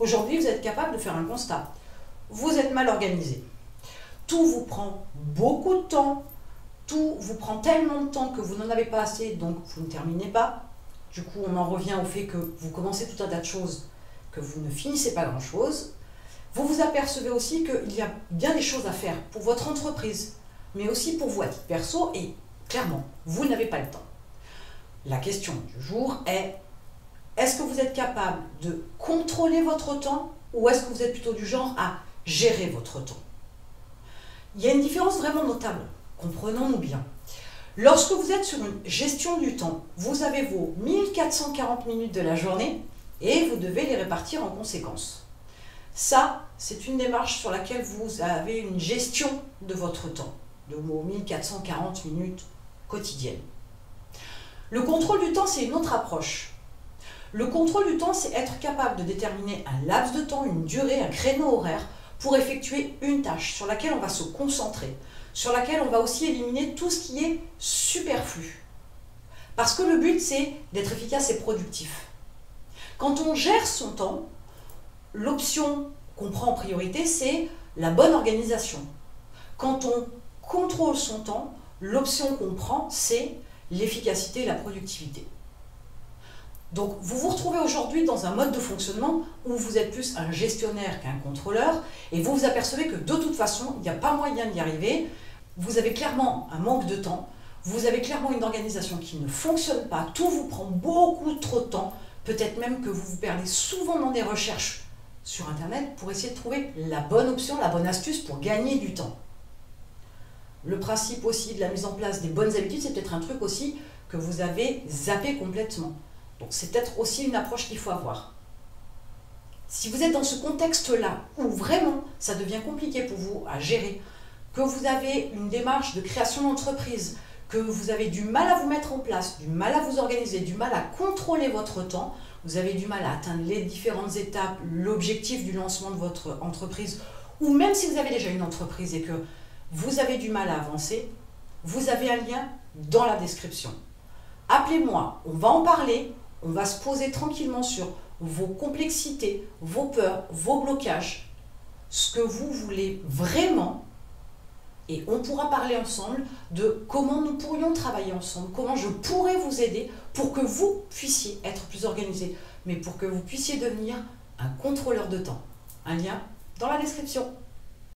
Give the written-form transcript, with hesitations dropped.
Aujourd'hui, vous êtes capable de faire un constat. Vous êtes mal organisé. Tout vous prend beaucoup de temps. Tout vous prend tellement de temps que vous n'en avez pas assez, donc vous ne terminez pas. Du coup, on en revient au fait que vous commencez tout un tas de choses, que vous ne finissez pas grand-chose. Vous vous apercevez aussi qu'il y a bien des choses à faire pour votre entreprise, mais aussi pour vous à titre perso, et clairement, vous n'avez pas le temps. La question du jour est, est-ce que vous êtes capable de contrôler votre temps ou est-ce que vous êtes plutôt du genre à gérer votre temps? Il y a une différence vraiment notable, comprenons-nous bien. Lorsque vous êtes sur une gestion du temps, vous avez vos 1440 minutes de la journée et vous devez les répartir en conséquence. Ça, c'est une démarche sur laquelle vous avez une gestion de votre temps, de vos 1440 minutes quotidiennes. Le contrôle du temps, c'est une autre approche. Le contrôle du temps, c'est être capable de déterminer un laps de temps, une durée, un créneau horaire pour effectuer une tâche sur laquelle on va se concentrer, sur laquelle on va aussi éliminer tout ce qui est superflu. Parce que le but, c'est d'être efficace et productif. Quand on gère son temps, l'option qu'on prend en priorité, c'est la bonne organisation. Quand on contrôle son temps, l'option qu'on prend, c'est l'efficacité et la productivité. Donc vous vous retrouvez aujourd'hui dans un mode de fonctionnement où vous êtes plus un gestionnaire qu'un contrôleur et vous vous apercevez que de toute façon, il n'y a pas moyen d'y arriver. Vous avez clairement un manque de temps, vous avez clairement une organisation qui ne fonctionne pas, tout vous prend beaucoup trop de temps, peut-être même que vous vous perdez souvent dans des recherches sur Internet pour essayer de trouver la bonne option, la bonne astuce pour gagner du temps. Le principe aussi de la mise en place des bonnes habitudes, c'est peut-être un truc aussi que vous avez zappé complètement. Donc c'est peut-être aussi une approche qu'il faut avoir. Si vous êtes dans ce contexte-là, où vraiment ça devient compliqué pour vous à gérer, que vous avez une démarche de création d'entreprise, que vous avez du mal à vous mettre en place, du mal à vous organiser, du mal à contrôler votre temps, vous avez du mal à atteindre les différentes étapes, l'objectif du lancement de votre entreprise, ou même si vous avez déjà une entreprise et que vous avez du mal à avancer, vous avez un lien dans la description. Appelez-moi, on va en parler, on va se poser tranquillement sur vos complexités, vos peurs, vos blocages, ce que vous voulez vraiment, et on pourra parler ensemble de comment nous pourrions travailler ensemble, comment je pourrais vous aider pour que vous puissiez être plus organisé, mais pour que vous puissiez devenir un contrôleur de temps. Un lien dans la description.